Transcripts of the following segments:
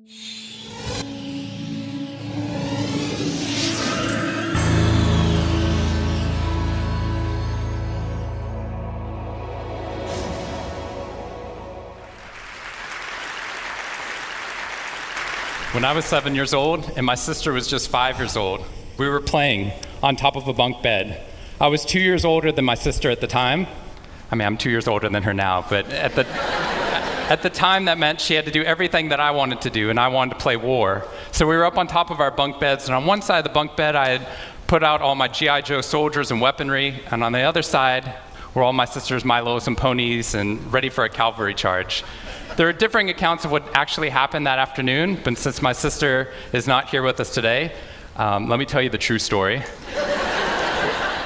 When I was 7 years old and my sister was just 5 years old, we were playing on top of a bunk bed. I was 2 years older than my sister at the time. I mean, I'm 2 years older than her now, but at the time that meant she had to do everything that I wanted to do, and I wanted to play war. So we were up on top of our bunk beds, and on one side of the bunk bed I had put out all my G.I. Joe soldiers and weaponry, and on the other side were all my sister's Milos and ponies and ready for a cavalry charge. There are differing accounts of what actually happened that afternoon, but since my sister is not here with us today, let me tell you the true story.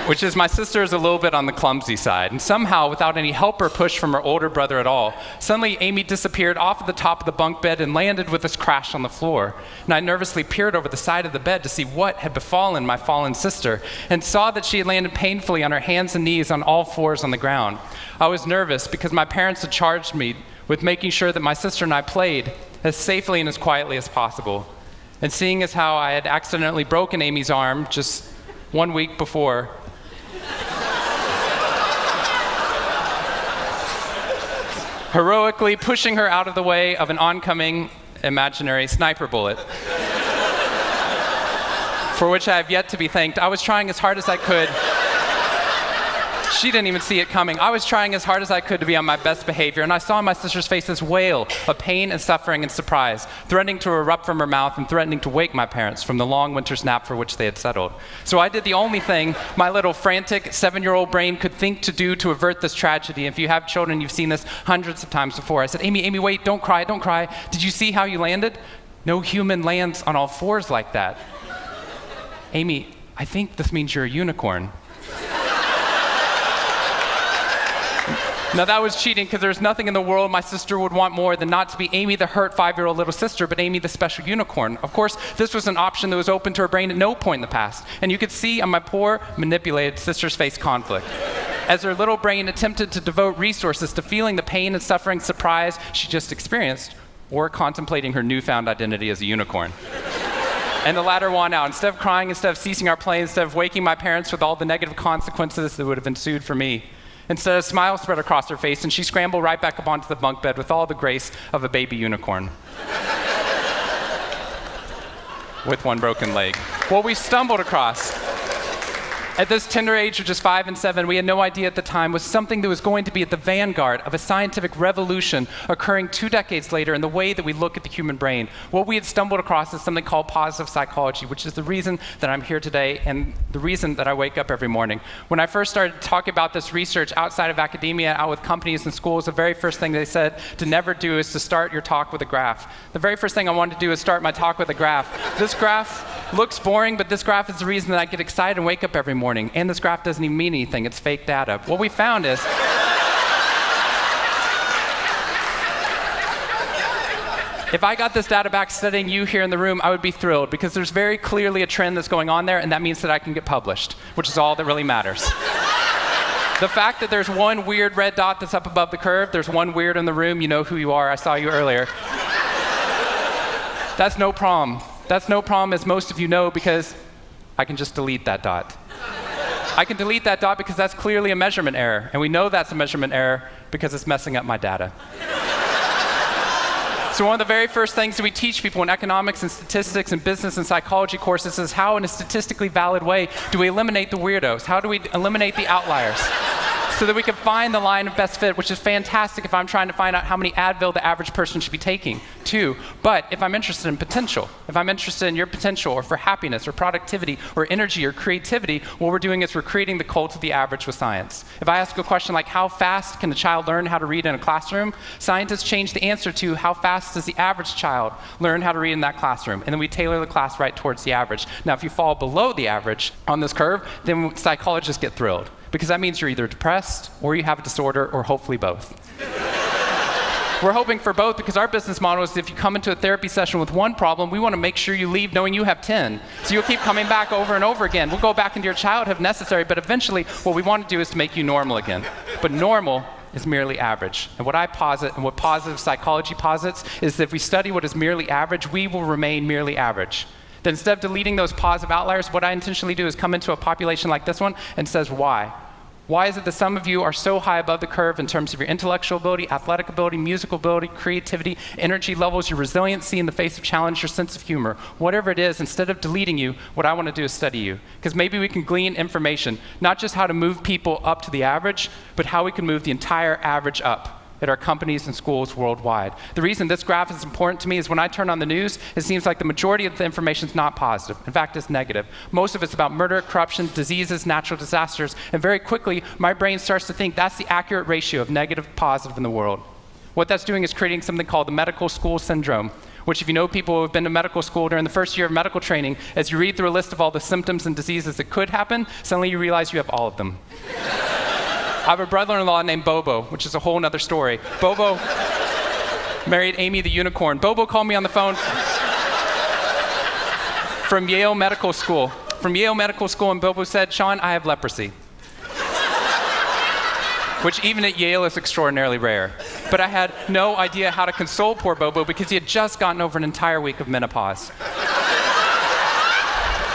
Which is my sister is a little bit on the clumsy side, and somehow, without any help or push from her older brother at all, suddenly Amy disappeared off of the top of the bunk bed and landed with us crash on the floor. And I nervously peered over the side of the bed to see what had befallen my fallen sister, and saw that she had landed painfully on her hands and knees on all fours on the ground. I was nervous because my parents had charged me with making sure that my sister and I played as safely and as quietly as possible. And seeing as how I had accidentally broken Amy's arm just 1 week before, heroically pushing her out of the way of an oncoming imaginary sniper bullet, for which I have yet to be thanked. I was trying as hard as I could. She didn't even see it coming. I was trying as hard as I could to be on my best behavior, and I saw my sister's face this wail of pain and suffering and surprise, threatening to erupt from her mouth and threatening to wake my parents from the long winter's nap for which they had settled. So I did the only thing my little frantic 7-year-old brain could think to do to avert this tragedy. If you have children, you've seen this hundreds of times before. I said, Amy, wait, don't cry, don't cry. Did you see how you landed? No human lands on all fours like that. Amy, I think this means you're a unicorn. Now that was cheating, because there's nothing in the world my sister would want more than not to be Amy the hurt 5-year-old little sister, but Amy the special unicorn. Of course, this was an option that was open to her brain at no point in the past, and you could see on my poor, manipulated sister's face conflict, as her little brain attempted to devote resources to feeling the pain and suffering surprise she just experienced, or contemplating her newfound identity as a unicorn. And the latter won out. Instead of crying, instead of ceasing our play, instead of waking my parents with all the negative consequences that would have ensued for me, instead, a smile spread across her face, and she scrambled right back up onto the bunk bed with all the grace of a baby unicorn. With one broken leg. What we stumbled across at this tender age of just 5 and 7, we had no idea at the time, was something that was going to be at the vanguard of a scientific revolution occurring 2 decades later in the way that we look at the human brain. What we had stumbled across is something called positive psychology, which is the reason that I'm here today and the reason that I wake up every morning. When I first started talking about this research outside of academia, out with companies and schools, the very first thing they said to never do is to start your talk with a graph. The very first thing I wanted to do is start my talk with a graph. This graph looks boring, but this graph is the reason that I get excited and wake up every morning. And this graph doesn't even mean anything. It's fake data. What we found is if I got this data back studying you here in the room, I would be thrilled, because there's very clearly a trend that's going on there, and that means that I can get published, which is all that really matters. The fact that there's one weird red dot that's up above the curve, there's one weird in the room, you know who you are, I saw you earlier. That's no problem. That's no problem, as most of you know, because I can just delete that dot. I can delete that dot because that's clearly a measurement error, and we know that's a measurement error because it's messing up my data. So one of the very first things that we teach people in economics and statistics and business and psychology courses is how, in a statistically valid way, do we eliminate the weirdos? How do we eliminate the outliers? So that we can find the line of best fit, which is fantastic if I'm trying to find out how many Advil the average person should be taking, too. But if I'm interested in potential, if I'm interested in your potential, or for happiness, or productivity, or energy, or creativity, what we're doing is we're creating the cult of the average with science. If I ask a question like, how fast can a child learn how to read in a classroom? Scientists change the answer to, how fast does the average child learn how to read in that classroom? And then we tailor the class right towards the average. Now, if you fall below the average on this curve, then psychologists get thrilled, because that means you're either depressed, or you have a disorder, or hopefully both. We're hoping for both, because our business model is if you come into a therapy session with one problem, we want to make sure you leave knowing you have 10. So you'll keep coming back over and over again. We'll go back into your childhood if necessary, but eventually what we want to do is to make you normal again. But normal is merely average. And what I posit and what positive psychology posits is that if we study what is merely average, we will remain merely average. Then instead of deleting those positive outliers, what I intentionally do is come into a population like this one and says, why? Why is it that some of you are so high above the curve in terms of your intellectual ability, athletic ability, musical ability, creativity, energy levels, your resiliency in the face of challenge, your sense of humor? Whatever it is, instead of deleting you, what I want to do is study you. Because maybe we can glean information, not just how to move people up to the average, but how we can move the entire average up at our companies and schools worldwide. The reason this graph is important to me is when I turn on the news, it seems like the majority of the information is not positive. In fact, it's negative. Most of it's about murder, corruption, diseases, natural disasters, and very quickly, my brain starts to think that's the accurate ratio of negative to positive in the world. What that's doing is creating something called the medical school syndrome, which if you know people who have been to medical school during the first year of medical training, as you read through a list of all the symptoms and diseases that could happen, suddenly you realize you have all of them. I have a brother-in-law named Bobo, which is a whole other story. Bobo married Amy the unicorn. Bobo called me on the phone from Yale Medical School. And Bobo said, Shawn, I have leprosy. Which even at Yale is extraordinarily rare. But I had no idea how to console poor Bobo because he had just gotten over an entire week of menopause.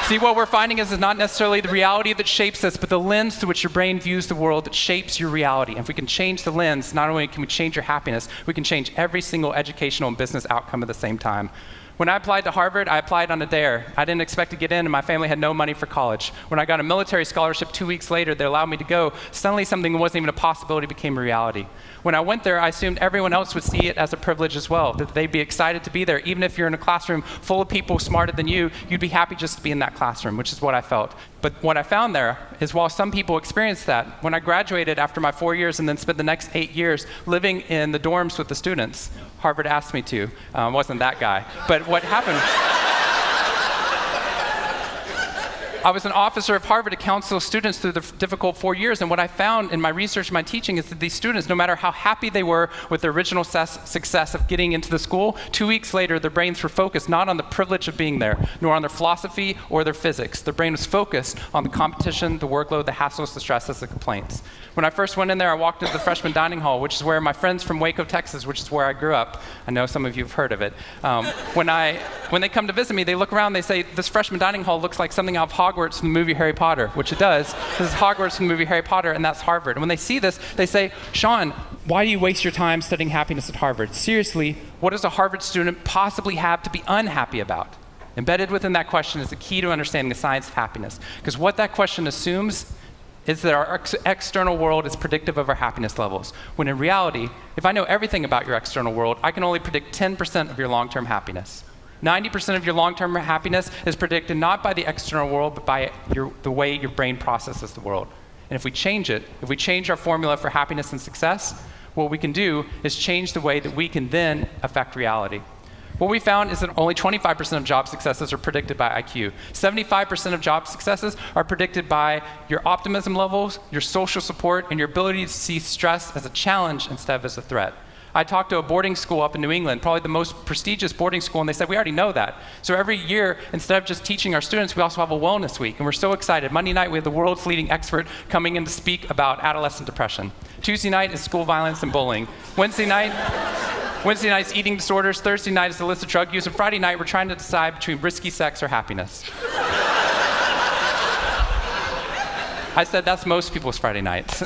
See, what we're finding is not necessarily the reality that shapes us, but the lens through which your brain views the world that shapes your reality. And if we can change the lens, not only can we change your happiness, we can change every single educational and business outcome at the same time. When I applied to Harvard, I applied on a dare. I didn't expect to get in, and my family had no money for college. When I got a military scholarship 2 weeks later that allowed me to go, suddenly something that wasn't even a possibility became a reality. When I went there, I assumed everyone else would see it as a privilege as well, that they'd be excited to be there. Even if you're in a classroom full of people smarter than you, you'd be happy just to be in that classroom, which is what I felt. But what I found there is while some people experienced that, when I graduated after my 4 years and then spent the next 8 years living in the dorms with the students, Harvard asked me to. Wasn't that guy. But what happened, I was an officer of Harvard to counsel students through the difficult 4 years, and what I found in my research and my teaching is that these students, no matter how happy they were with their original success of getting into the school, 2 weeks later their brains were focused not on the privilege of being there, nor on their philosophy or their physics. Their brain was focused on the competition, the workload, the hassles, the stresses, the complaints. When I first went in there, I walked into the freshman dining hall, which is where my friends from Waco, Texas, which is where I grew up, I know some of you have heard of it. When they come to visit me, they look around, they say, this freshman dining hall looks like something out of Hogwarts from the movie Harry Potter, which it does. This is Hogwarts from the movie Harry Potter, and that's Harvard. And when they see this, they say, Shawn, why do you waste your time studying happiness at Harvard? Seriously, what does a Harvard student possibly have to be unhappy about? Embedded within that question is the key to understanding the science of happiness. Because what that question assumes is that our external world is predictive of our happiness levels. When in reality, if I know everything about your external world, I can only predict 10% of your long-term happiness. 90% of your long-term happiness is predicted not by the external world, but by the way your brain processes the world. And if we change it, if we change our formula for happiness and success, what we can do is change the way that we can then affect reality. What we found is that only 25% of job successes are predicted by IQ. 75% of job successes are predicted by your optimism levels, your social support, and your ability to see stress as a challenge instead of as a threat. I talked to a boarding school up in New England, probably the most prestigious boarding school, and they said, we already know that. So every year, instead of just teaching our students, we also have a wellness week, and we're so excited. Monday night, we have the world's leading expert coming in to speak about adolescent depression. Tuesday night is school violence and bullying. Wednesday night's eating disorders. Thursday night is illicit drug use. And Friday night, we're trying to decide between risky sex or happiness. I said that's most people's Friday nights.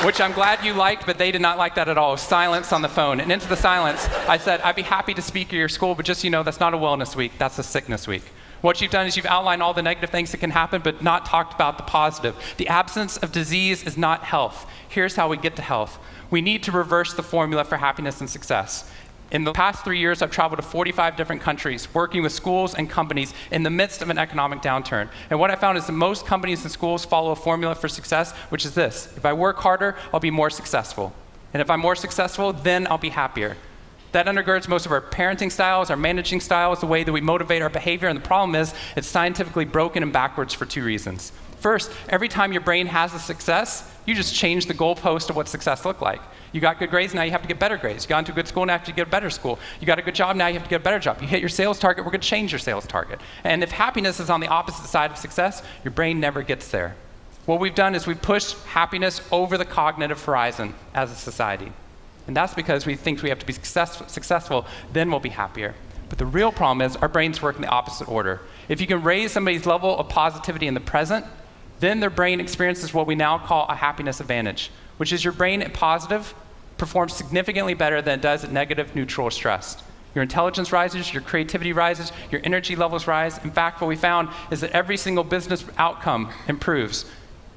Which I'm glad you liked, but they did not like that at all. Silence on the phone. And into the silence, I said, I'd be happy to speak at your school, but just so you know, that's not a wellness week, that's a sickness week. What you've done is you've outlined all the negative things that can happen, but not talked about the positive. The absence of disease is not health. Here's how we get to health. We need to reverse the formula for happiness and success. In the past 3 years, I've traveled to 45 different countries, working with schools and companies in the midst of an economic downturn. And what I found is that most companies and schools follow a formula for success, which is this: if I work harder, I'll be more successful. And if I'm more successful, then I'll be happier. That undergirds most of our parenting styles, our managing styles, the way that we motivate our behavior. And the problem is, it's scientifically broken and backwards for two reasons. First, every time your brain has a success, you just change the goalpost of what success looked like. You got good grades, now you have to get better grades. You got into a good school, now you have to get a better school. You got a good job, now you have to get a better job. You hit your sales target, we're going to change your sales target. And if happiness is on the opposite side of success, your brain never gets there. What we've done is we've pushed happiness over the cognitive horizon as a society. And that's because we think we have to be successful, then we'll be happier. But the real problem is our brains work in the opposite order. If you can raise somebody's level of positivity in the present, then their brain experiences what we now call a happiness advantage, which is your brain at positive performs significantly better than it does at negative, neutral, or stressed. Your intelligence rises, your creativity rises, your energy levels rise. In fact, what we found is that every single business outcome improves.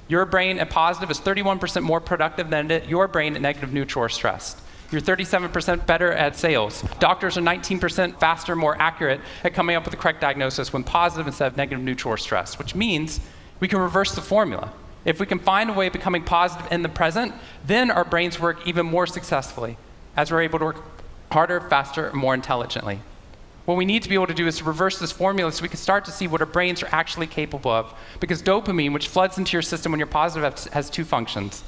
Your brain at positive is 31% more productive than your brain at negative, neutral, or stressed. You're 37% better at sales. Doctors are 19% faster, more accurate at coming up with the correct diagnosis when positive instead of negative, neutral, or stressed, which means we can reverse the formula. If we can find a way of becoming positive in the present, then our brains work even more successfully as we're able to work harder, faster, and more intelligently. What we need to be able to do is to reverse this formula so we can start to see what our brains are actually capable of. Because dopamine, which floods into your system when you're positive, has two functions.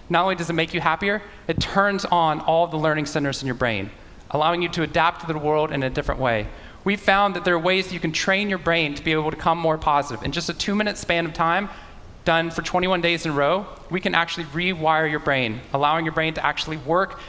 Not only does it make you happier, it turns on all the learning centers in your brain, allowing you to adapt to the world in a different way. We've found that there are ways you can train your brain to be able to become more positive. In just a 2-minute span of time, done for 21 days in a row, we can actually rewire your brain, allowing your brain to actually work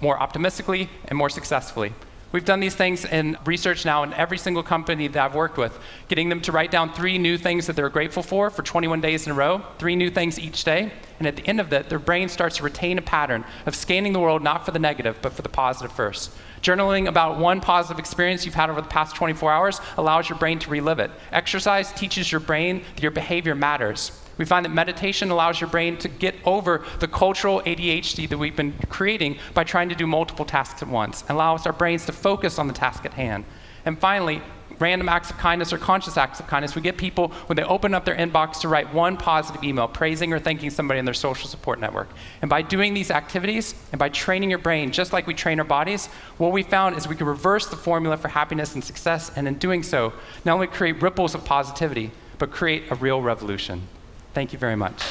more optimistically and more successfully. We've done these things in research now in every single company that I've worked with, getting them to write down 3 new things that they're grateful for 21 days in a row, 3 new things each day. And at the end of that, their brain starts to retain a pattern of scanning the world not for the negative, but for the positive first. Journaling about one positive experience you've had over the past 24 hours allows your brain to relive it. Exercise teaches your brain that your behavior matters. We find that meditation allows your brain to get over the cultural ADHD that we've been creating by trying to do multiple tasks at once, and allows our brains to focus on the task at hand. And finally, random acts of kindness or conscious acts of kindness. We get people, when they open up their inbox, to write one positive email praising or thanking somebody in their social support network. And by doing these activities and by training your brain, just like we train our bodies, what we found is we can reverse the formula for happiness and success, and in doing so, not only create ripples of positivity, but create a real revolution. Thank you very much.